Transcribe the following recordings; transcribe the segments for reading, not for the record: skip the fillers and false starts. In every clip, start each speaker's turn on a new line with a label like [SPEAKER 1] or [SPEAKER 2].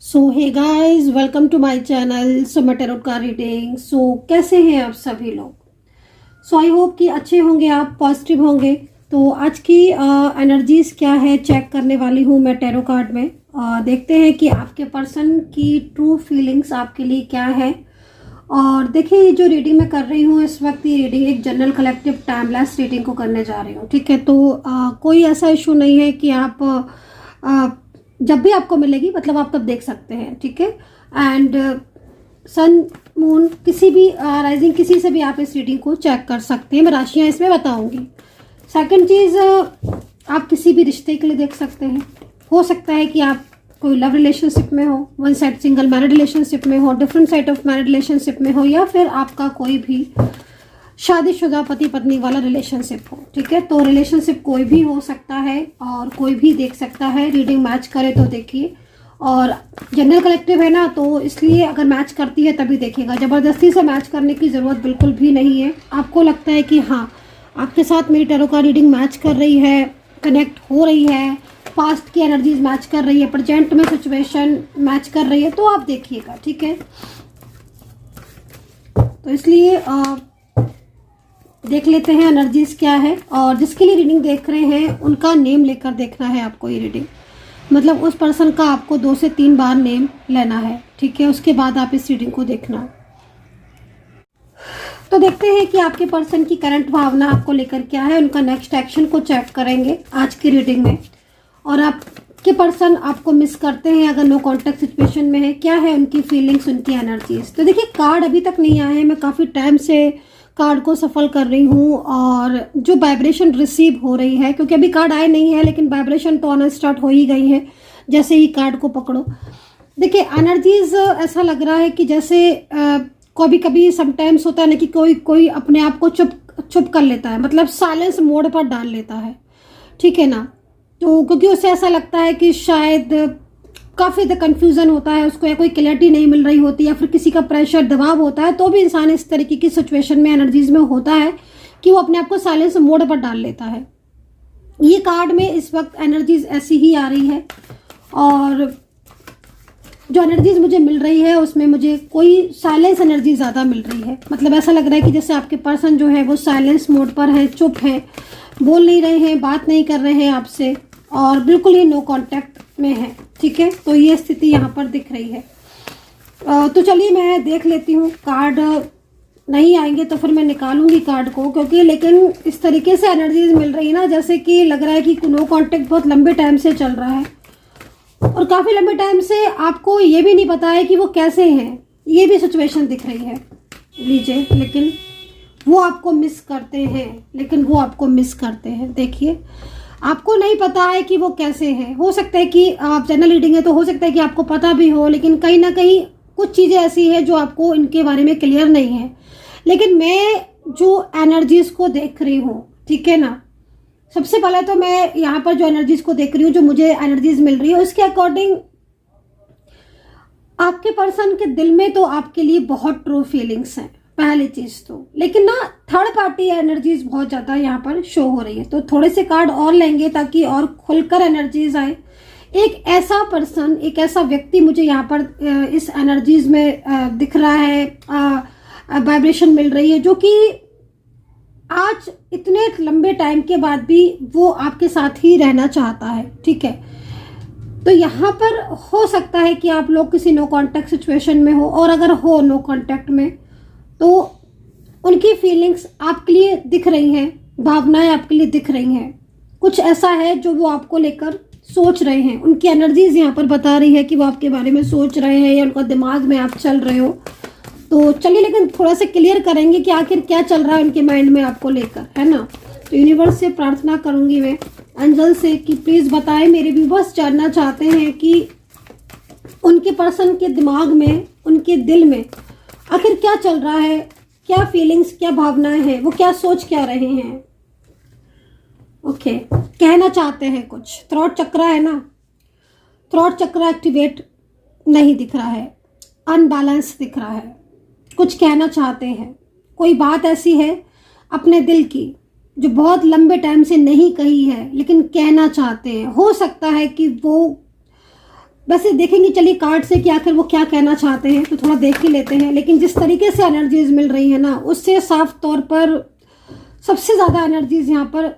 [SPEAKER 1] So hey guys, welcome to my channel Suma tarot card reading. कैसे हैं आप सभी लोग? आई होप कि अच्छे होंगे, आप पॉजिटिव होंगे। तो आज की एनर्जीज क्या है चेक करने वाली हूँ मैं टैरो कार्ड में। देखते हैं कि आपके पर्सन की ट्रू फीलिंग्स आपके लिए क्या है। और देखिए, ये जो रीडिंग मैं कर रही हूँ इस वक्त, ये रीडिंग एक जनरल कलेक्टिव टाइमलेस रीडिंग को करने जा रही हूँ। ठीक है, तो कोई ऐसा इशू नहीं है कि आप जब भी आपको मिलेगी मतलब आप तब देख सकते हैं। ठीक है, एंड सन मून किसी भी राइजिंग किसी से भी आप इस रीडिंग को चेक कर सकते हैं। मैं राशियाँ इसमें बताऊंगी। सेकंड चीज़, आप किसी भी रिश्ते के लिए देख सकते हैं। हो सकता है कि आप कोई लव रिलेशनशिप में हो, one side single married relationship में हो, different side of married relationship में हो, या फिर आपका कोई भी शादीशुदा पति पत्नी वाला रिलेशनशिप हो। ठीक है, तो रिलेशनशिप कोई भी हो सकता है और कोई भी देख सकता है। रीडिंग मैच करे तो देखिए, और जनरल कलेक्टिव है ना, तो इसलिए अगर मैच करती है तभी देखिएगा। ज़बरदस्ती से मैच करने की ज़रूरत बिल्कुल भी नहीं है। आपको लगता है कि हाँ, आपके साथ मेरी टैरो का रीडिंग मैच कर रही है, कनेक्ट हो रही है, पास्ट की एनर्जीज मैच कर रही है, प्रेजेंट में सिचुएशन मैच कर रही है, तो आप देखिएगा। ठीक है, तो इसलिए देख लेते हैं एनर्जीज क्या है। और जिसके लिए रीडिंग देख रहे हैं उनका नेम लेकर देखना है आपको। ये रीडिंग मतलब उस पर्सन का आपको 2 से 3 बार नेम लेना है। ठीक है, उसके बाद आप इस रीडिंग को देखना। तो देखते हैं कि आपके पर्सन की करंट भावना आपको लेकर क्या है। उनका नेक्स्ट एक्शन को चेक करेंगे आज की रीडिंग में। और आपके पर्सन आपको मिस करते हैं अगर नो कॉन्टेक्ट सिचुएशन में है, क्या है उनकी फीलिंग्स, उनकी एनर्जीज। तो देखिए, कार्ड अभी तक नहीं आए हैं। मैं काफ़ी टाइम से कार्ड को सफल कर रही हूँ और जो वाइब्रेशन रिसीव हो रही है, क्योंकि अभी कार्ड आए नहीं है लेकिन वाइब्रेशन तो आना स्टार्ट हो ही गई है जैसे ही कार्ड को पकड़ो। देखिए, एनर्जीज ऐसा लग रहा है कि जैसे कभी कभी समटाइम्स होता है ना कि कोई अपने आप को चुप कर लेता है, मतलब साइलेंस मोड पर डाल लेता है। ठीक है ना, तो क्योंकि उसे ऐसा लगता है कि शायद काफ़ी ज़्यादा कन्फ्यूज़न होता है उसको, या कोई क्लैरिटी नहीं मिल रही होती, या फिर किसी का प्रेशर दबाव होता है, तो भी इंसान इस तरीके की सिचुएशन में एनर्जीज में होता है कि वो अपने आप को साइलेंस मोड पर डाल लेता है। ये कार्ड में इस वक्त एनर्जीज ऐसी ही आ रही है। और जो एनर्जीज मुझे मिल रही है उसमें मुझे कोई साइलेंस एनर्जी ज़्यादा मिल रही है। मतलब ऐसा लग रहा है कि जैसे आपके पर्सन जो है वो साइलेंस मोड पर है, चुप है, बोल नहीं रहे हैं, बात नहीं कर रहे हैं आपसे, और बिल्कुल ही नो कांटेक्ट में है। ठीक है, तो ये स्थिति यहाँ पर दिख रही है। तो चलिए मैं देख लेती हूँ। कार्ड नहीं आएंगे तो फिर मैं निकालूंगी कार्ड को, क्योंकि लेकिन इस तरीके से एनर्जीज मिल रही है ना, जैसे कि लग रहा है कि नो कांटेक्ट बहुत लंबे टाइम से चल रहा है, और काफ़ी लंबे टाइम से आपको ये भी नहीं पता है कि वो कैसे हैं। ये भी सिचुएशन दिख रही है लीजिए, लेकिन वो आपको मिस करते हैं। देखिए, आपको नहीं पता है कि वो कैसे हैं। हो सकता है कि आप जनरल रीडिंग है तो हो सकता है कि आपको पता भी हो, लेकिन कहीं ना कहीं कुछ चीज़ें ऐसी है जो आपको इनके बारे में क्लियर नहीं है। लेकिन मैं जो एनर्जीज को देख रही हूँ, ठीक है ना, सबसे पहले तो मैं यहाँ पर जो एनर्जीज को देख रही हूँ, जो मुझे एनर्जीज मिल रही है उसके अकॉर्डिंग आपके पर्सन के दिल में तो आपके लिए बहुत ट्रू फीलिंग्स हैं, पहली चीज तो। लेकिन ना, थर्ड पार्टी एनर्जीज बहुत ज्यादा यहाँ पर शो हो रही है, तो थोड़े से कार्ड और लेंगे ताकि और खुलकर एनर्जीज आए। एक ऐसा पर्सन, एक ऐसा व्यक्ति मुझे यहाँ पर इस एनर्जीज में दिख रहा है, वाइब्रेशन मिल रही है, जो कि आज इतने लंबे टाइम के बाद भी वो आपके साथ ही रहना चाहता है। ठीक है, तो यहाँ पर हो सकता है कि आप लोग किसी नो कांटेक्ट सिचुएशन में हो, और अगर हो नो कांटेक्ट में तो उनकी फीलिंग्स आपके लिए दिख रही हैं, भावनाएं आपके लिए दिख रही हैं। कुछ ऐसा है जो वो आपको लेकर सोच रहे हैं। उनकी एनर्जीज यहाँ पर बता रही है कि वो आपके बारे में सोच रहे हैं, या उनका दिमाग में आप चल रहे हो। तो चलिए, लेकिन थोड़ा सा क्लियर करेंगे कि आखिर क्या चल रहा है उनके माइंड में आपको लेकर, है ना। तो यूनिवर्स से प्रार्थना करूंगी मैं, एंजल से, कि प्लीज़ बताएं। मेरे व्यूअर्स जानना चाहते हैं कि उनके पर्सन के दिमाग में, उनके दिल में आखिर क्या चल रहा है, क्या फीलिंग्स, क्या भावनाएं हैं, वो क्या सोच क्या रहे हैं। ओके, कहना चाहते हैं कुछ। थ्रॉट चक्र है ना, थ्रॉट चक्र एक्टिवेट नहीं दिख रहा है, अनबैलेंस दिख रहा है। कुछ कहना चाहते हैं, कोई बात ऐसी है अपने दिल की जो बहुत लंबे टाइम से नहीं कही है लेकिन कहना चाहते हैं। हो सकता है कि वो वैसे देखेंगे चलिए कार्ड से कि आखिर वो क्या कहना चाहते हैं, तो थोड़ा देख ही लेते हैं। लेकिन जिस तरीके से एनर्जीज मिल रही है ना, उससे साफ तौर पर सबसे ज़्यादा एनर्जीज यहाँ पर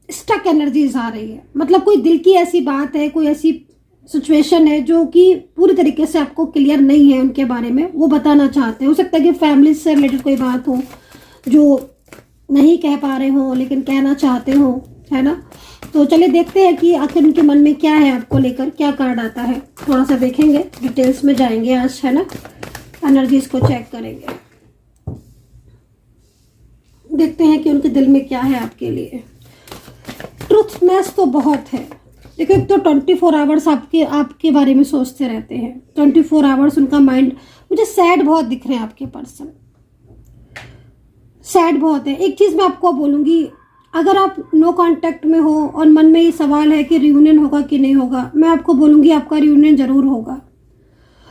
[SPEAKER 1] स्टक एनर्जीज आ रही है। मतलब कोई दिल की ऐसी बात है, कोई ऐसी सिचुएशन है जो कि पूरी तरीके से आपको क्लियर नहीं है उनके बारे में, वो बताना चाहते हैं। हो सकता है कि फैमिली से रिलेटेड कोई बात हो जो नहीं कह पा रहे हो लेकिन कहना चाहते हो, है ना। तो चलिए देखते हैं कि आखिर उनके मन में क्या है आपको लेकर, क्या कार्ड आता है। थोड़ा सा देखेंगे, डिटेल्स में जाएंगे आज, है ना। एनर्जीज को चेक करेंगे, देखते हैं कि उनके दिल में क्या है आपके लिए। ट्रूथनेस तो बहुत है। देखो एक तो 24 आवर्स आपके बारे में सोचते रहते हैं, 24 आवर्स उनका माइंड। मुझे सैड बहुत दिख रहे हैं आपके पर्सन, सैड बहुत है। एक चीज़ मैं आपको बोलूँगी, अगर आप नो कांटेक्ट में हो और मन में ये सवाल है कि रियूनियन होगा कि नहीं होगा, मैं आपको बोलूँगी आपका रियूनियन ज़रूर होगा।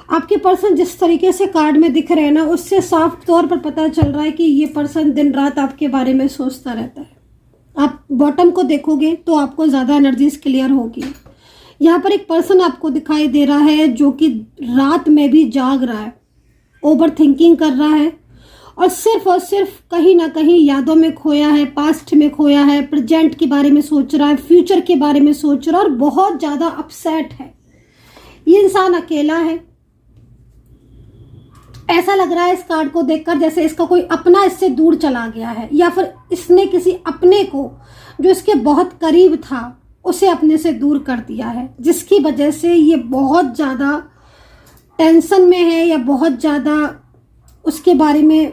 [SPEAKER 1] आपके पर्सन जिस तरीके से कार्ड में दिख रहे हैं ना, उससे साफ तौर पर पता चल रहा है कि ये पर्सन दिन रात आपके बारे में सोचता रहता है। आप बॉटम को देखोगे तो आपको ज़्यादा एनर्जीज क्लियर होगी। यहाँ पर एक पर्सन आपको दिखाई दे रहा है जो कि रात में भी जाग रहा है, ओवर थिंकिंग कर रहा है और सिर्फ कहीं ना कहीं यादों में खोया है, पास्ट में खोया है, प्रेजेंट के बारे में सोच रहा है, फ्यूचर के बारे में सोच रहा है और बहुत ज़्यादा अपसेट है। ये इंसान अकेला है। ऐसा लग रहा है इस कार्ड को देखकर जैसे इसका कोई अपना इससे दूर चला गया है, या फिर इसने किसी अपने को जो इसके बहुत करीब था उसे अपने से दूर कर दिया है, जिसकी वजह से ये बहुत ज़्यादा टेंशन में है या बहुत ज़्यादा उसके बारे में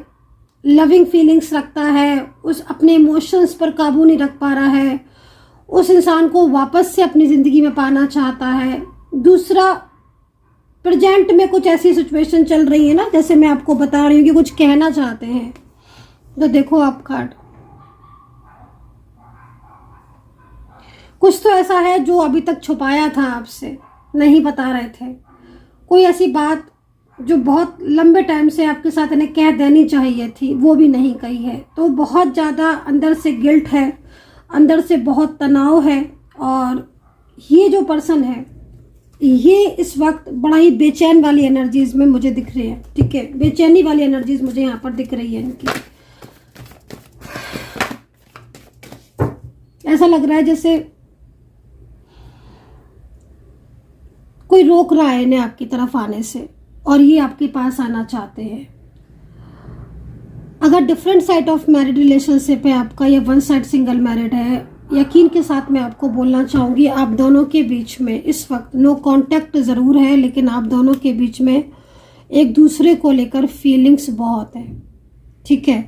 [SPEAKER 1] लविंग फीलिंग्स रखता है, उस अपने इमोशंस पर काबू नहीं रख पा रहा है, उस इंसान को वापस से अपनी ज़िंदगी में पाना चाहता है। दूसरा, प्रेजेंट में कुछ ऐसी सिचुएशन चल रही है ना, जैसे मैं आपको बता रही हूँ कि कुछ कहना चाहते हैं। तो देखो आप कार्ड, कुछ तो ऐसा है जो अभी तक छुपाया था आपसे, नहीं बता रहे थे। कोई ऐसी बात जो बहुत लंबे टाइम से आपके साथ इन्हें कह देनी चाहिए थी, वो भी नहीं कही है। तो बहुत ज़्यादा अंदर से गिल्ट है, अंदर से बहुत तनाव है। और ये जो पर्सन है ये इस वक्त बड़ा ही बेचैन वाली एनर्जीज में मुझे दिख रही है। ठीक है, बेचैनी वाली एनर्जीज मुझे यहाँ पर दिख रही है इनकी। ऐसा लग रहा है जैसे कोई रोक रहा है इन्हें आपकी तरफ आने से और ये आपके पास आना चाहते हैं। अगर different side of married relationship है आपका या वन साइड सिंगल मैरिड है, यकीन के साथ मैं आपको बोलना चाहूँगी आप दोनों के बीच में इस वक्त नो कांटेक्ट ज़रूर है, लेकिन आप दोनों के बीच में एक दूसरे को लेकर फीलिंग्स बहुत है। ठीक है,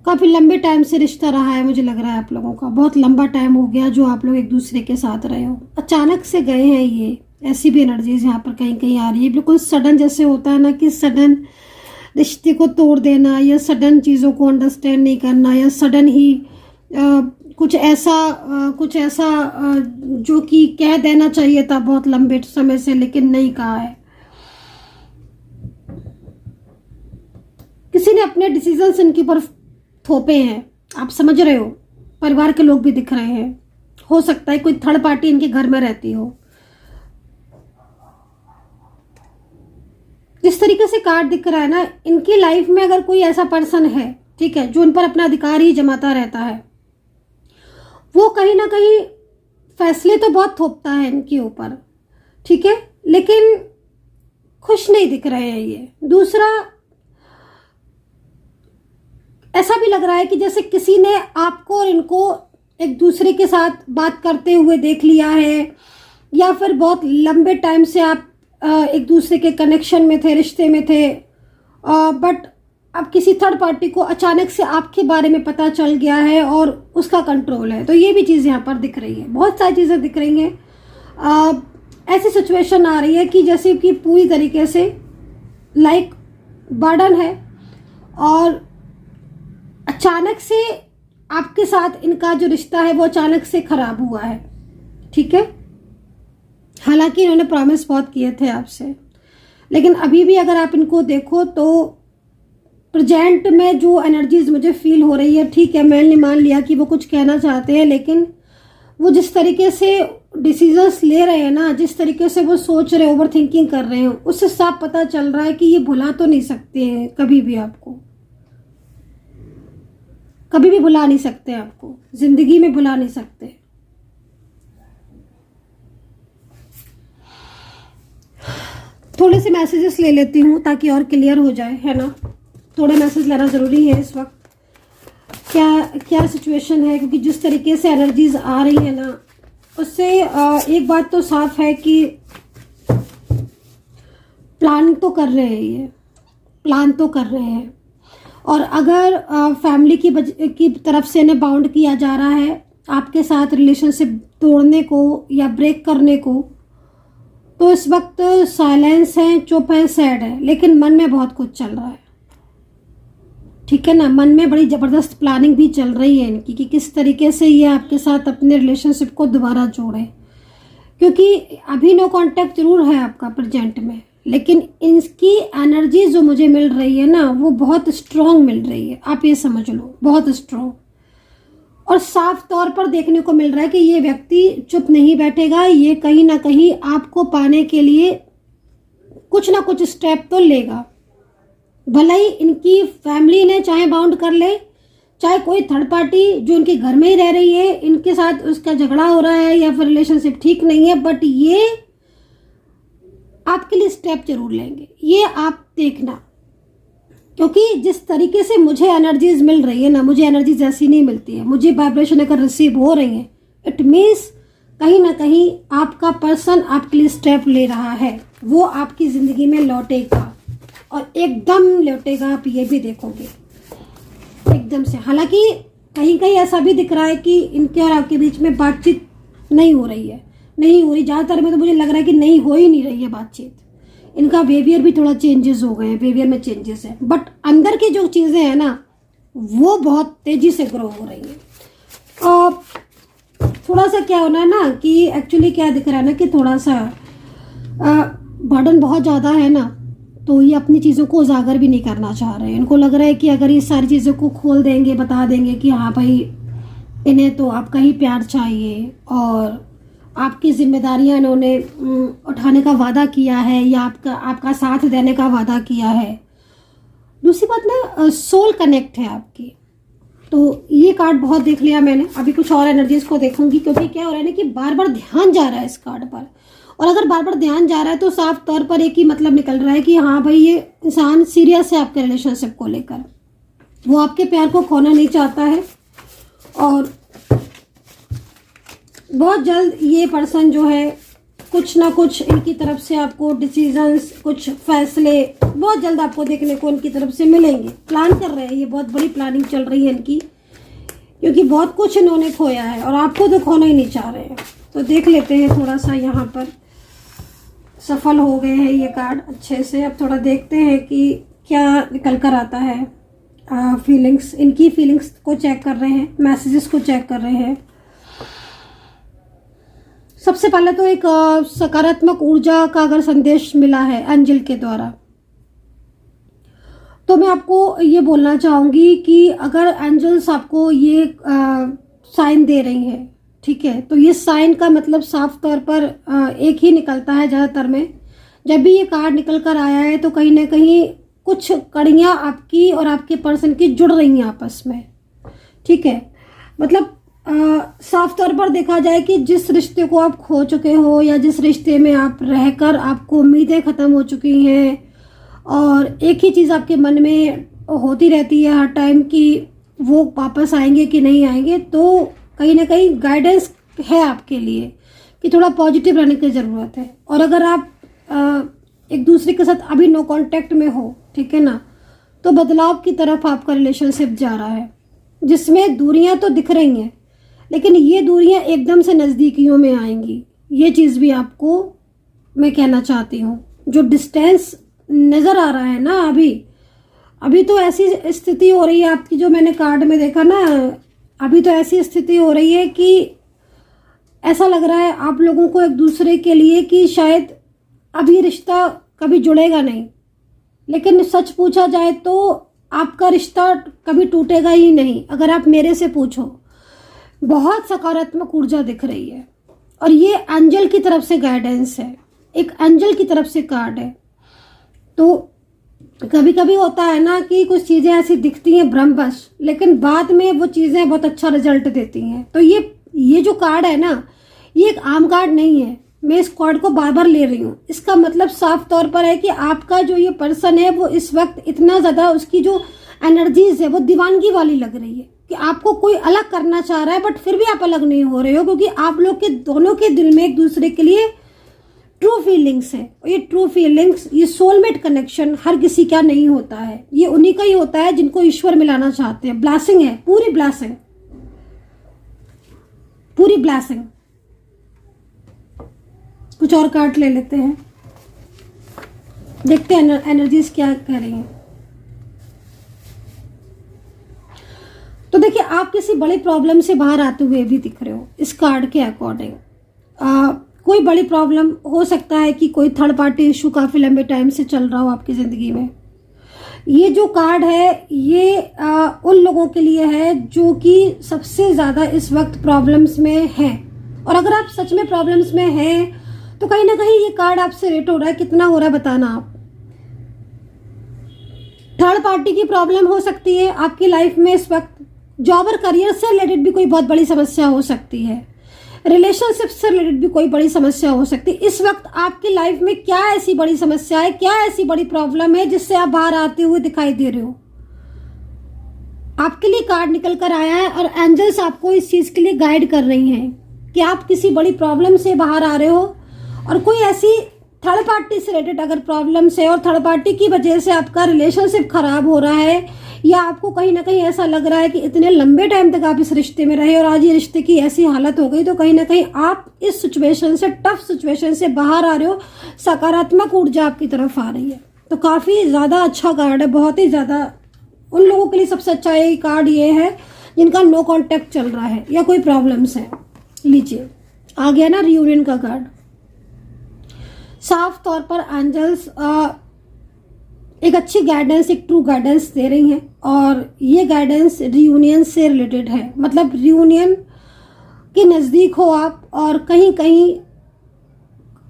[SPEAKER 1] काफ़ी लंबे टाइम से रिश्ता रहा है, मुझे लग रहा है आप लोगों का बहुत लंबा टाइम हो गया जो आप लोग एक दूसरे के साथ रहे हो। अचानक से गए हैं ये, ऐसी भी एनर्जीज यहाँ पर कहीं कहीं आ रही है। बिल्कुल सडन जैसे होता है ना कि सडन रिश्ते को तोड़ देना या सडन चीज़ों को अंडरस्टैंड नहीं करना या सडन ही कुछ ऐसा जो कि कह देना चाहिए था बहुत लंबे समय से लेकिन नहीं कहा है। किसी ने अपने डिसीजंस इनके ऊपर थोपे हैं, आप समझ रहे हो। परिवार के लोग भी दिख रहे हैं, हो सकता है कोई थर्ड पार्टी इनके घर में रहती हो। जिस तरीके से कार्ड दिख रहा है ना, इनकी लाइफ में अगर कोई ऐसा पर्सन है, ठीक है, जो इन पर अपना अधिकार ही जमाता रहता है, वो कहीं ना कहीं फैसले तो बहुत थोपता है इनके ऊपर, ठीक है, लेकिन खुश नहीं दिख रहे हैं ये। दूसरा, ऐसा भी लग रहा है कि जैसे किसी ने आपको और इनको एक दूसरे के साथ बात करते हुए देख लिया है, या फिर बहुत लंबे टाइम से आप एक दूसरे के कनेक्शन में थे, रिश्ते में थे, बट अब किसी थर्ड पार्टी को अचानक से आपके बारे में पता चल गया है और उसका कंट्रोल है। तो ये भी चीज़ यहाँ पर दिख रही है, बहुत सारी चीज़ें दिख रही हैं। ऐसी सिचुएशन आ रही है कि जैसे कि पूरी तरीके से लाइक बर्डन है और अचानक से आपके साथ इनका जो रिश्ता है वो अचानक से खराब हुआ है। ठीक है, हालांकि इन्होंने प्रॉमिस बहुत किए थे आपसे, लेकिन अभी भी अगर आप इनको देखो तो प्रेजेंट में जो एनर्जीज मुझे फील हो रही है, ठीक है, मैंने मान लिया कि वो कुछ कहना चाहते हैं, लेकिन वो जिस तरीके से डिसीजंस ले रहे हैं ना, जिस तरीके से वो सोच रहे हैं, ओवर थिंकिंग कर रहे हैं, उससे साफ पता चल रहा है कि ये भुला तो नहीं सकते हैं कभी भी, आपको कभी भी भुला नहीं सकते, आपको जिंदगी में भुला नहीं सकते। थोड़े से मैसेजेस ले लेती हूँ ताकि और क्लियर हो जाए, है ना। थोड़े मैसेज लेना ज़रूरी है इस वक्त। क्या क्या सिचुएशन है, क्योंकि जिस तरीके से एनर्जीज आ रही है ना, उससे एक बात तो साफ है कि प्लान तो कर रहे हैं, ये प्लान तो कर रहे हैं। और अगर फैमिली की तरफ से इन्हें बाउंड किया जा रहा है आपके साथ रिलेशनशिप तोड़ने को या ब्रेक करने को, तो इस वक्त साइलेंस है, चुप है, सैड है, लेकिन मन में बहुत कुछ चल रहा है, ठीक है ना। मन में बड़ी ज़बरदस्त प्लानिंग भी चल रही है इनकी कि किस तरीके से ये आपके साथ अपने रिलेशनशिप को दोबारा जोड़ें, क्योंकि अभी नो कांटेक्ट जरूर है आपका प्रेजेंट में, लेकिन इनकी एनर्जी जो मुझे मिल रही है ना, वो बहुत स्ट्रॉन्ग मिल रही है, आप ये समझ लो, बहुत स्ट्रॉन्ग। और साफ तौर पर देखने को मिल रहा है कि ये व्यक्ति चुप नहीं बैठेगा, ये कहीं ना कहीं आपको पाने के लिए कुछ ना कुछ स्टेप तो लेगा। भले ही इनकी फैमिली ने चाहे बाउंड कर ले, चाहे कोई थर्ड पार्टी जो इनके घर में ही रह रही है इनके साथ उसका झगड़ा हो रहा है या फिर रिलेशनशिप ठीक नहीं है, बट ये आपके लिए स्टेप जरूर लेंगे, ये आप देखना। क्योंकि जिस तरीके से मुझे एनर्जीज मिल रही है ना, मुझे एनर्जीज ऐसी नहीं मिलती है, मुझे वाइब्रेशन अगर रिसीव हो रही है, इट मीन्स कहीं ना कहीं आपका पर्सन आपके लिए स्टेप ले रहा है, वो आपकी ज़िंदगी में लौटेगा और एकदम लौटेगा, आप ये भी देखोगे एकदम से। हालांकि कहीं कहीं ऐसा भी दिख रहा है कि इनके और आपके बीच में बातचीत नहीं हो रही है, नहीं हो रही, ज़्यादातर में तो मुझे लग रहा है कि नहीं हो ही नहीं रही है बातचीत। इनका बिहेवियर भी थोड़ा चेंजेस हो गए हैं, बिहेवियर में चेंजेस है, बट अंदर की जो चीज़ें हैं ना, वो बहुत तेज़ी से ग्रो हो रही हैं। और थोड़ा सा क्या होना है ना कि एक्चुअली क्या दिख रहा है ना कि थोड़ा सा बर्डन बहुत ज़्यादा है ना, तो ये अपनी चीज़ों को उजागर भी नहीं करना चाह रहे हैं। इनको लग रहा है कि अगर ये सारी चीज़ों को खोल देंगे, बता देंगे कि हाँ भाई इन्हें तो आपका ही प्यार चाहिए और आपकी जिम्मेदारियां इन्होंने उठाने का वादा किया है या आपका साथ देने का वादा किया है। दूसरी बात ना, सोल कनेक्ट है आपकी, तो ये कार्ड बहुत देख लिया मैंने, अभी कुछ और एनर्जीज को देखूंगी, क्योंकि क्या हो रहा है ना कि बार बार ध्यान जा रहा है इस कार्ड पर, और अगर बार बार ध्यान जा रहा है तो साफ तौर पर एक ही मतलब निकल रहा है कि हाँ भाई ये इंसान सीरियस है आपके रिलेशनशिप को लेकर, वो आपके प्यार को खोना नहीं चाहता है। और बहुत जल्द ये पर्सन जो है कुछ ना कुछ इनकी तरफ से आपको डिसीजंस, कुछ फैसले बहुत जल्द आपको देखने को इनकी तरफ से मिलेंगे। प्लान कर रहे हैं, ये बहुत बड़ी प्लानिंग चल रही है इनकी, क्योंकि बहुत कुछ इन्होंने खोया है और आपको तो खोना ही नहीं चाह रहे हैं। तो देख लेते हैं थोड़ा सा, यहाँ पर सफल हो गए हैं ये कार्ड अच्छे से। अब थोड़ा देखते हैं कि क्या निकल कर आता है। फीलिंग्स, इनकी फीलिंग्स को चेक कर रहे हैं, मैसेजेस को चेक कर रहे हैं। सबसे पहले तो एक सकारात्मक ऊर्जा का अगर संदेश मिला है एंजल के द्वारा, तो मैं आपको ये बोलना चाहूँगी कि अगर एंजल्स आपको ये साइन दे रही है, ठीक है, तो ये साइन का मतलब साफ तौर पर एक ही निकलता है ज़्यादातर में। जब भी ये कार्ड निकल कर आया है तो कहीं ना कहीं कुछ कड़ियाँ आपकी और आपके पर्सन की जुड़ रही हैं आपस में, ठीक है। मतलब साफ तौर पर देखा जाए कि जिस रिश्ते को आप खो चुके हो या जिस रिश्ते में आप रहकर आपको उम्मीदें ख़त्म हो चुकी हैं और एक ही चीज़ आपके मन में होती रहती है हर टाइम कि वो वापस आएंगे कि नहीं आएंगे, तो कहीं ना कहीं गाइडेंस है आपके लिए कि थोड़ा पॉजिटिव रहने की ज़रूरत है। और अगर आप एक दूसरे के साथ अभी नो कांटेक्ट में हो, ठीक है ना, तो बदलाव की तरफ आपका रिलेशनशिप जा रहा है, जिसमें दूरियां तो दिख रही हैं, लेकिन ये दूरियां एकदम से नज़दीकियों में आएंगी। ये चीज़ भी आपको मैं कहना चाहती हूँ। जो डिस्टेंस नज़र आ रहा है ना अभी तो ऐसी स्थिति हो रही है आपकी, जो मैंने कार्ड में देखा ना, अभी तो ऐसी स्थिति हो रही है कि ऐसा लग रहा है आप लोगों को एक दूसरे के लिए कि शायद अभी रिश्ता कभी जुड़ेगा नहीं, लेकिन सच पूछा जाए तो आपका रिश्ता कभी टूटेगा ही नहीं। अगर आप मेरे से पूछो, बहुत सकारात्मक ऊर्जा दिख रही है और ये एंजल की तरफ से गाइडेंस है, एक एंजल की तरफ से कार्ड है। तो कभी कभी होता है ना कि कुछ चीज़ें ऐसी दिखती हैं भ्रमवश, लेकिन बाद में वो चीज़ें बहुत अच्छा रिजल्ट देती हैं। तो ये जो कार्ड है ना, ये एक आम कार्ड नहीं है। मैं इस कार्ड को बार बार ले रही हूँ। इसका मतलब साफ तौर पर है कि आपका जो ये पर्सन है वो इस वक्त इतना ज़्यादा, उसकी जो एनर्जीज है वो दीवानगी वाली लग रही है कि आपको कोई अलग करना चाह रहा है, बट फिर भी आप अलग नहीं हो रहे हो, क्योंकि आप लोग के दोनों के दिल में एक दूसरे के लिए ट्रू फीलिंग्स है। और ये ट्रू फीलिंग्स, ये सोलमेट कनेक्शन हर किसी का नहीं होता है, ये उन्हीं का ही होता है जिनको ईश्वर मिलाना चाहते हैं। ब्लेसिंग है, पूरी ब्लेसिंग, पूरी ब्लेसिंग। कुछ और कार्ड ले लेते हैं, देखते हैं एनर्जीज क्या कह रही हैं। तो देखिए, आप किसी बड़ी प्रॉब्लम से बाहर आते हुए भी दिख रहे हो इस कार्ड के अकॉर्डिंग। कोई बड़ी प्रॉब्लम हो सकता है कि कोई थर्ड पार्टी इशू काफी लंबे टाइम से चल रहा हो आपकी जिंदगी में। ये जो कार्ड है ये उन लोगों के लिए है जो कि सबसे ज्यादा इस वक्त प्रॉब्लम्स में हैं। और अगर आप सच में प्रॉब्लम्स में हैं तो कहीं ना कहीं ये कार्ड आपसे रेट हो रहा है। कितना हो रहा है बताना आप। थर्ड पार्टी की प्रॉब्लम हो सकती है आपकी लाइफ में इस वक्त। जॉब और करियर से रिलेटेड भी कोई बहुत बड़ी समस्या हो सकती है। रिलेशनशिप से रिलेटेड भी कोई बड़ी समस्या हो सकती है। इस वक्त आपकी लाइफ में क्या ऐसी बड़ी समस्या है, क्या ऐसी बड़ी प्रॉब्लम है जिससे आप बाहर आते हुए दिखाई दे रहे हो। आपके लिए कार्ड निकल कर आया है और एंजल्स आपको इस चीज के लिए गाइड कर रही हैं कि आप किसी बड़ी प्रॉब्लम से बाहर आ रहे हो। और कोई ऐसी थर्ड पार्टी से रिलेटेड अगर प्रॉब्लम्स है और थर्ड पार्टी की वजह से आपका रिलेशनशिप खराब हो रहा है, या आपको कहीं ना कहीं ऐसा लग रहा है कि इतने लंबे टाइम तक आप इस रिश्ते में रहे और आज ये रिश्ते की ऐसी हालत हो गई, तो कहीं ना कहीं आप इस सिचुएशन से, टफ सिचुएशन से बाहर आ रहे हो। सकारात्मक ऊर्जा आपकी तरफ आ रही है। तो काफी ज्यादा अच्छा कार्ड है, बहुत ही ज्यादा। उन लोगों के लिए सबसे अच्छा ये कार्ड ये है जिनका नो कॉन्टेक्ट चल रहा है या कोई प्रॉब्लम्स है। लीजिए, आ गया ना रियूनियन का कार्ड। साफ तौर पर एंजल्स एक अच्छी गाइडेंस, एक ट्रू गाइडेंस दे रही हैं। और ये गाइडेंस रियूनियन से रिलेटेड है। मतलब रियूनियन के नज़दीक हो आप, और कहीं कहीं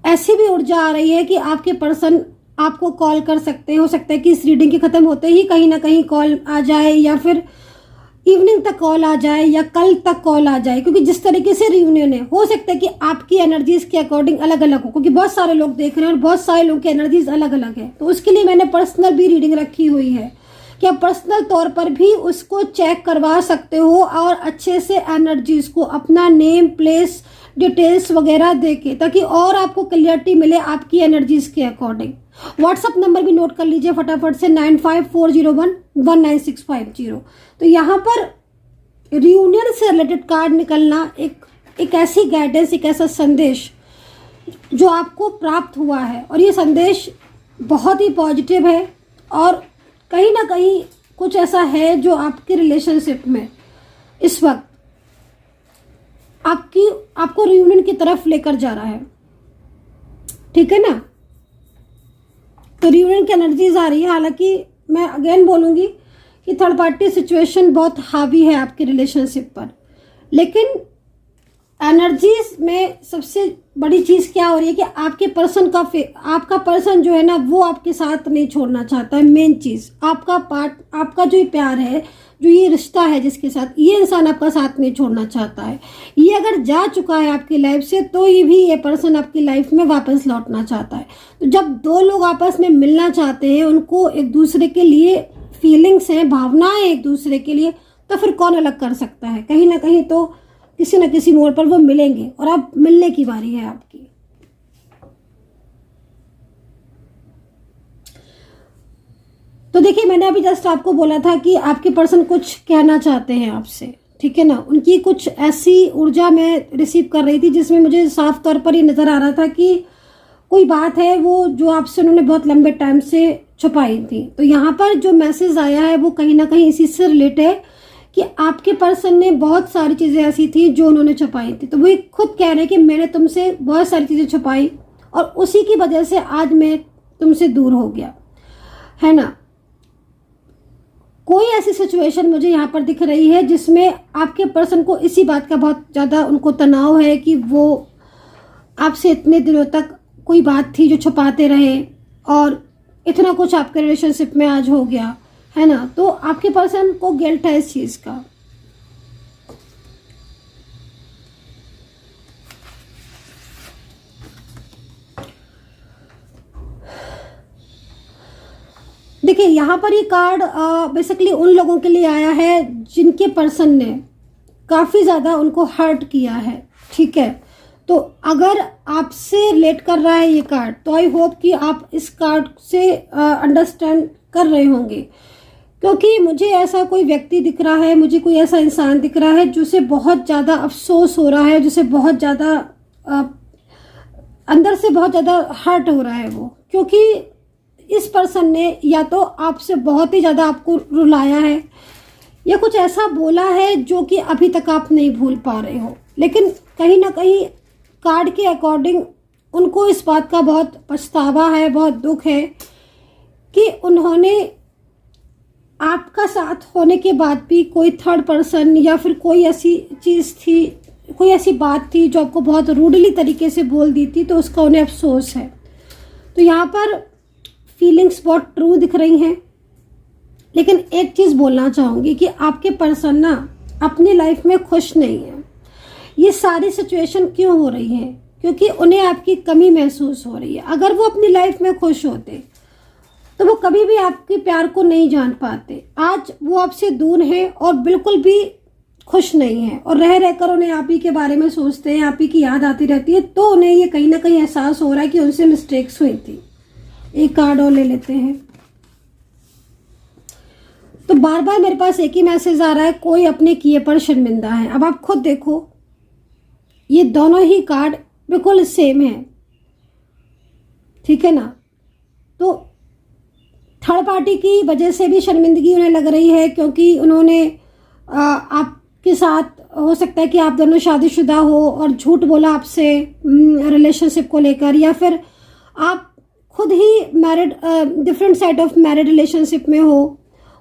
[SPEAKER 1] ऐसी भी ऊर्जा आ रही है कि आपके पर्सन आपको कॉल कर सकते हैं। हो सकता है कि इस रीडिंग के ख़त्म होते ही कहीं ना कहीं कॉल आ जाए, या फिर इवनिंग तक कॉल आ जाए, या कल तक कॉल आ जाए। क्योंकि जिस तरीके से रियूनियन है, हो सकता है कि आपकी एनर्जीज के अकॉर्डिंग अलग अलग हो, क्योंकि बहुत सारे लोग देख रहे हैं और बहुत सारे लोगों की एनर्जीज अलग अलग है। तो उसके लिए मैंने पर्सनल भी रीडिंग रखी हुई है कि आप पर्सनल तौर पर भी उसको चेक करवा सकते हो और अच्छे से एनर्जीज को, अपना नेम, प्लेस, डिटेल्स वगैरह देके, ताकि और आपको क्लियरिटी मिले आपकी एनर्जीज के अकॉर्डिंग। व्हाट्सअप नंबर भी नोट कर लीजिए फटाफट से, 9540119650। तो यहाँ पर रियूनियन से रिलेटेड कार्ड निकलना एक ऐसी गाइडेंस, एक ऐसा संदेश जो आपको प्राप्त हुआ है। और ये संदेश बहुत ही पॉजिटिव है, और कहीं ना कहीं कुछ ऐसा है जो आपके रिलेशनशिप में इस वक्त आपको रियूनियन की तरफ लेकर जा रहा है। ठीक है ना। तो रियूनियन की एनर्जीज आ रही है। हालांकि मैं अगेन बोलूंगी कि थर्ड पार्टी सिचुएशन बहुत हावी है आपके रिलेशनशिप पर, लेकिन एनर्जीज में सबसे बड़ी चीज क्या हो रही है कि आपके पर्सन का आपका पर्सन जो है ना, वो आपके साथ नहीं छोड़ना चाहता है। मेन चीज आपका जो ये प्यार है, जो ये रिश्ता है जिसके साथ, ये इंसान आपका साथ नहीं छोड़ना चाहता है। ये अगर जा चुका है आपकी लाइफ से, तो ये पर्सन आपकी लाइफ में वापस लौटना चाहता है। तो जब दो लोग आपस में मिलना चाहते हैं, उनको एक दूसरे के लिए फीलिंग्स हैं, भावनाएं एक दूसरे के लिए, तो फिर कौन अलग कर सकता है। कहीं ना कहीं तो किसी न किसी मोड़ पर वो मिलेंगे, और अब मिलने की बारी है आपकी। तो देखिए, मैंने अभी जस्ट आपको बोला था कि आपके पर्सन कुछ कहना चाहते हैं आपसे। ठीक है ना। उनकी कुछ ऐसी ऊर्जा मैं रिसीव कर रही थी जिसमें मुझे साफ तौर पर ये नजर आ रहा था कि कोई बात है वो जो आपसे उन्होंने बहुत लंबे टाइम से छुपाई थी। तो यहाँ पर जो मैसेज आया है वो कहीं ना कहीं इसी से रिलेट है कि आपके पर्सन ने बहुत सारी चीजें ऐसी थी जो उन्होंने छुपाई थी। तो वो खुद कह रहे हैं कि मैंने तुमसे बहुत सारी चीजें छुपाई और उसी की वजह से आज मैं तुमसे दूर हो गया, है ना। कोई ऐसी सिचुएशन मुझे यहाँ पर दिख रही है जिसमें आपके पर्सन को इसी बात का बहुत ज्यादा उनको तनाव है कि वो आपसे इतने दिनों तक कोई बात थी जो छुपाते रहे और इतना कुछ आपके रिलेशनशिप में आज हो गया है ना, तो आपके पर्सन को गिल्ट है इस चीज़ का। देखिए यहाँ पर ये कार्ड बेसिकली उन लोगों के लिए आया है जिनके पर्सन ने काफ़ी ज़्यादा उनको हर्ट किया है, ठीक है। तो अगर आपसे रिलेट कर रहा है ये कार्ड, तो आई होप कि आप इस कार्ड से अंडरस्टैंड कर रहे होंगे, क्योंकि मुझे ऐसा कोई व्यक्ति दिख रहा है, मुझे कोई ऐसा इंसान दिख रहा है जिसे बहुत ज़्यादा अफसोस हो रहा है, जिसे बहुत ज़्यादा अंदर से बहुत ज़्यादा हर्ट हो रहा है वो, क्योंकि इस पर्सन ने या तो आपसे बहुत ही ज़्यादा आपको रुलाया है या कुछ ऐसा बोला है जो कि अभी तक आप नहीं भूल पा रहे हो। लेकिन कहीं ना कहीं कार्ड के अकॉर्डिंग उनको इस बात का बहुत पछतावा है, बहुत दुख है कि उन्होंने आपका साथ होने के बाद भी कोई थर्ड पर्सन या फिर कोई ऐसी चीज़ थी, कोई ऐसी बात थी जो आपको बहुत रूडली तरीके से बोल दी थी, तो उसका उन्हें अफसोस है। तो यहाँ पर फीलिंग्स बहुत ट्रू दिख रही हैं। लेकिन एक चीज़ बोलना चाहूँगी कि आपके पर्सन ना अपनी लाइफ में खुश नहीं है। ये सारी सिचुएशन क्यों हो रही है? क्योंकि उन्हें आपकी कमी महसूस हो रही है। अगर वो अपनी लाइफ में खुश होते तो वो कभी भी आपके प्यार को नहीं जान पाते। आज वो आपसे दूर है और बिल्कुल भी खुश नहीं है, और रह रहकर उन्हें आप ही के बारे में सोचते हैं, आप ही की याद आती रहती है। तो उन्हें ये कहीं ना कहीं एहसास हो रहा है कि उनसे मिस्टेक्स हुई थी। एक कार्ड और ले लेते हैं। तो बार बार मेरे पास एक ही मैसेज आ रहा है, कोई अपने किए पर शर्मिंदा है। अब आप खुद देखो, ये दोनों ही कार्ड बिल्कुल सेम है, ठीक है ना। तो थर्ड पार्टी की वजह से भी शर्मिंदगी उन्हें लग रही है, क्योंकि उन्होंने आपके साथ, हो सकता है कि आप दोनों शादीशुदा हो और झूठ बोला आपसे रिलेशनशिप को लेकर, या फिर आप खुद ही married, different side of married relationship में हो,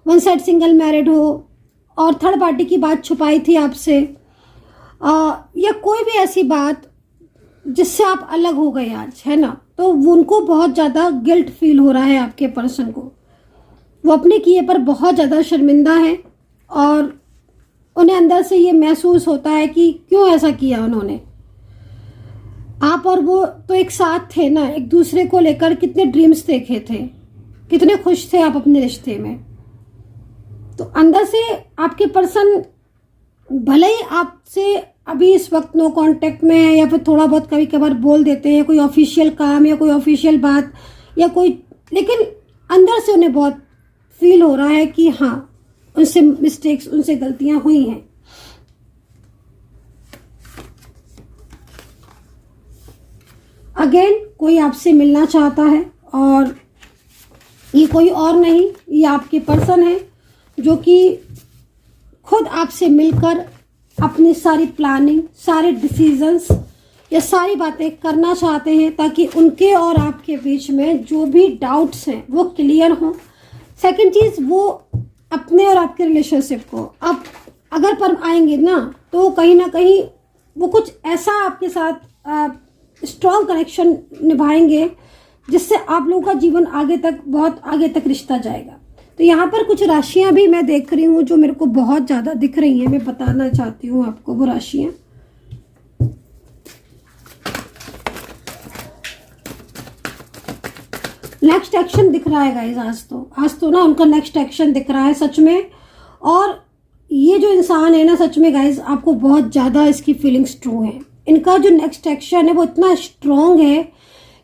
[SPEAKER 1] वन साइड सिंगल मैरिड हो और थर्ड पार्टी की बात छुपाई थी आपसे, या कोई भी ऐसी बात जिससे आप अलग हो गए आज, है ना। तो उनको बहुत ज़्यादा गिल्ट फील हो रहा है आपके पर्सन को। वो अपने किए पर बहुत ज़्यादा शर्मिंदा है और उन्हें अंदर से ये महसूस होता है कि क्यों ऐसा किया उन्होंने। आप और वो तो एक साथ थे ना, एक दूसरे को लेकर कितने ड्रीम्स देखे थे, कितने खुश थे आप अपने रिश्ते में। तो अंदर से आपके पर्सन भले ही आपसे अभी इस वक्त नो कांटेक्ट में है, या फिर थोड़ा बहुत कभी कभार बोल देते हैं, कोई ऑफिशियल काम या कोई ऑफिशियल बात या कोई, लेकिन अंदर से उन्हें बहुत फील हो रहा है कि हाँ, उनसे मिस्टेक्स, उनसे गलतियां हुई हैं। अगेन कोई आपसे मिलना चाहता है, और ये कोई और नहीं, ये आपके पर्सन है जो कि खुद आपसे मिलकर अपनी सारी प्लानिंग, सारे डिसीजंस, ये सारी बातें करना चाहते हैं, ताकि उनके और आपके बीच में जो भी डाउट्स हैं वो क्लियर हों। सेकंड चीज़, वो अपने और आपके रिलेशनशिप को अब अगर पर आएंगे ना, तो कहीं ना कहीं वो कुछ ऐसा आपके साथ स्ट्रॉन्ग कनेक्शन निभाएंगे जिससे आप लोगों का जीवन आगे तक, बहुत आगे तक रिश्ता जाएगा। तो यहाँ पर कुछ राशियां भी मैं देख रही हूँ जो मेरे को बहुत ज़्यादा दिख रही हैं, मैं बताना चाहती हूँ आपको वो राशियां। नेक्स्ट एक्शन दिख रहा है गाइस, आज तो ना उनका नेक्स्ट एक्शन दिख रहा है सच में। और ये जो इंसान है ना, सच में गाइस, आपको बहुत ज़्यादा इसकी फीलिंग्स ट्रू है। इनका जो नेक्स्ट एक्शन है वो इतना स्ट्रॉन्ग है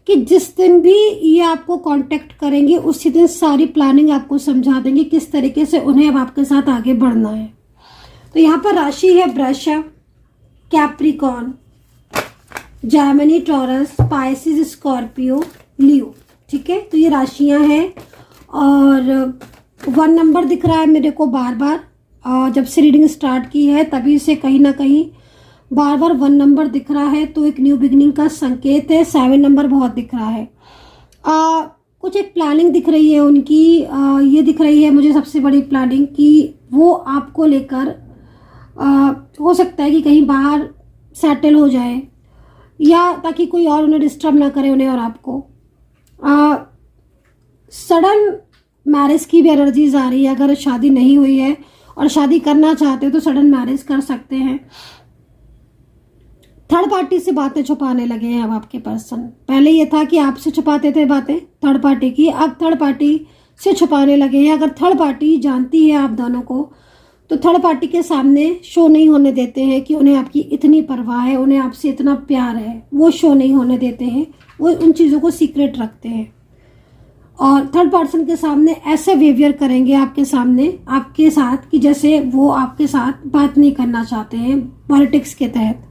[SPEAKER 1] कि जिस दिन भी ये आपको कांटेक्ट करेंगे उसी दिन सारी प्लानिंग आपको समझा देंगे किस तरीके से उन्हें अब आपके साथ आगे बढ़ना है। तो यहाँ पर राशि है वृषभ, Capricorn, Gemini, Taurus, Pisces, Scorpio, Leo, ठीक है। तो ये राशियां हैं और 1 नंबर दिख रहा है मेरे को बार बार, और जब से रीडिंग स्टार्ट की है तभी से कहीं ना कहीं बार बार 1 नंबर दिख रहा है, तो एक न्यू बिगनिंग का संकेत है। 7 नंबर बहुत दिख रहा है। कुछ एक प्लानिंग दिख रही है उनकी, ये दिख रही है मुझे सबसे बड़ी प्लानिंग कि वो आपको लेकर हो सकता है कि कहीं बाहर सेटल हो जाए, या ताकि कोई और उन्हें डिस्टर्ब ना करे, उन्हें और आपको। सडन मैरिज की भी एनर्जीज आ रही है। अगर शादी नहीं हुई है और शादी करना चाहते हो तो सडन मैरिज कर सकते हैं। थर्ड पार्टी से बातें छुपाने लगे हैं अब आपके पर्सन। पहले ये था कि आपसे छुपाते थे बातें थर्ड पार्टी की, अब थर्ड पार्टी से छुपाने लगे हैं। अगर थर्ड पार्टी जानती है आप दोनों को तो थर्ड पार्टी के सामने शो नहीं होने देते हैं कि उन्हें आपकी इतनी परवाह है, उन्हें आपसे इतना प्यार है, वो शो नहीं होने देते हैं। वो उन चीज़ों को सीक्रेट रखते हैं और थर्ड पर्सन के सामने ऐसे बिहेवियर करेंगे आपके सामने, आपके साथ, कि जैसे वो आपके साथ बात नहीं करना चाहते हैं पॉलिटिक्स के तहत।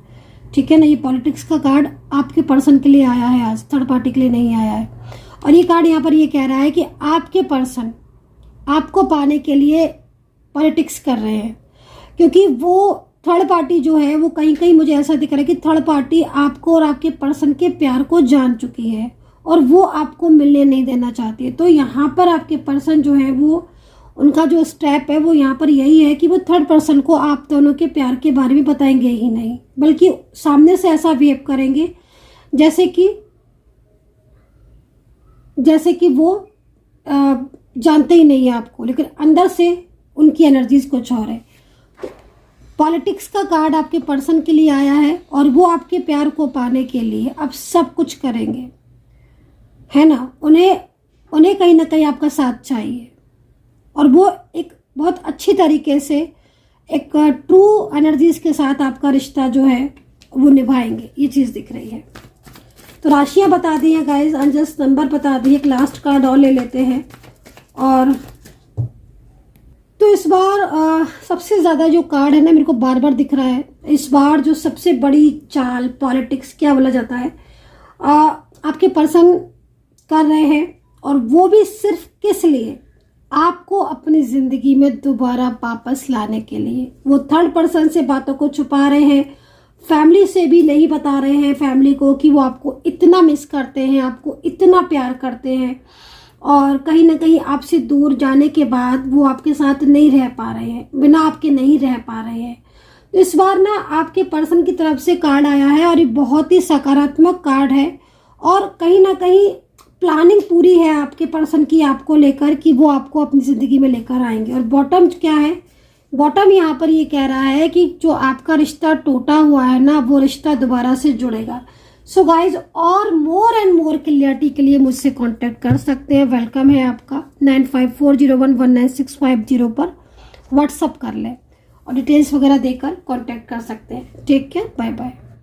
[SPEAKER 1] ठीक है ना, ये पॉलिटिक्स का कार्ड आपके पर्सन के लिए आया है आज, थर्ड पार्टी के लिए नहीं आया है। और ये कार्ड यहाँ पर ये कह रहा है कि आपके पर्सन आपको पाने के लिए पॉलिटिक्स कर रहे हैं, क्योंकि वो थर्ड पार्टी जो है वो कहीं कहीं मुझे ऐसा दिख रहा है कि थर्ड पार्टी आपको और आपके पर्सन के प्यार को जान चुकी है और वो आपको मिलने नहीं देना चाहती है। तो यहाँ पर आपके पर्सन जो है वो, उनका जो स्टेप है वो यहाँ पर यही है कि वो थर्ड पर्सन को आप दोनों के प्यार के बारे में बताएंगे ही नहीं, बल्कि सामने से ऐसा बिहेव करेंगे जैसे कि वो जानते ही नहीं है आपको, लेकिन अंदर से उनकी एनर्जीज कुछ और है। पॉलिटिक्स का कार्ड आपके पर्सन के लिए आया है और वो आपके प्यार को पाने के लिए अब सब कुछ करेंगे, है ना। उन्हें कहीं ना कहीं आपका साथ चाहिए और वो एक बहुत अच्छी तरीके से एक ट्रू एनर्जीज के साथ आपका रिश्ता जो है वो निभाएंगे, ये चीज़ दिख रही है। तो राशियां बता दी हैं गाइस, अनजस्ट नंबर बता दी। एक लास्ट कार्ड और ले लेते हैं। और तो इस बार सबसे ज़्यादा जो कार्ड है ना, मेरे को बार बार दिख रहा है, इस बार जो सबसे बड़ी चाल पॉलिटिक्स क्या बोला जाता है, आपके पर्सन कर रहे हैं। और वो भी सिर्फ किस लिए, आपको अपनी ज़िंदगी में दोबारा वापस लाने के लिए। वो थर्ड पर्सन से बातों को छुपा रहे हैं, फैमिली से भी नहीं बता रहे हैं फैमिली को कि वो आपको इतना मिस करते हैं, आपको इतना प्यार करते हैं, और कहीं ना कहीं आपसे दूर जाने के बाद वो आपके साथ नहीं रह पा रहे हैं, बिना आपके नहीं रह पा रहे हैं। तो इस बार ना आपके पर्सन की तरफ से कार्ड आया है और ये बहुत ही सकारात्मक कार्ड है और कहीं ना कहीं प्लानिंग पूरी है आपके पर्सन की आपको लेकर कि वो आपको अपनी ज़िंदगी में लेकर आएंगे। और बॉटम क्या है, बॉटम यहाँ पर ये कह रहा है कि जो आपका रिश्ता टूटा हुआ है ना, वो रिश्ता दोबारा से जुड़ेगा। सो गाइज, और मोर एंड मोर क्लियरिटी के लिए मुझसे कांटेक्ट कर सकते हैं। वेलकम है आपका 9540119650 पर व्हाट्सअप कर लें और डिटेल्स वगैरह देकर कांटेक्ट कर सकते हैं। Take care, bye bye.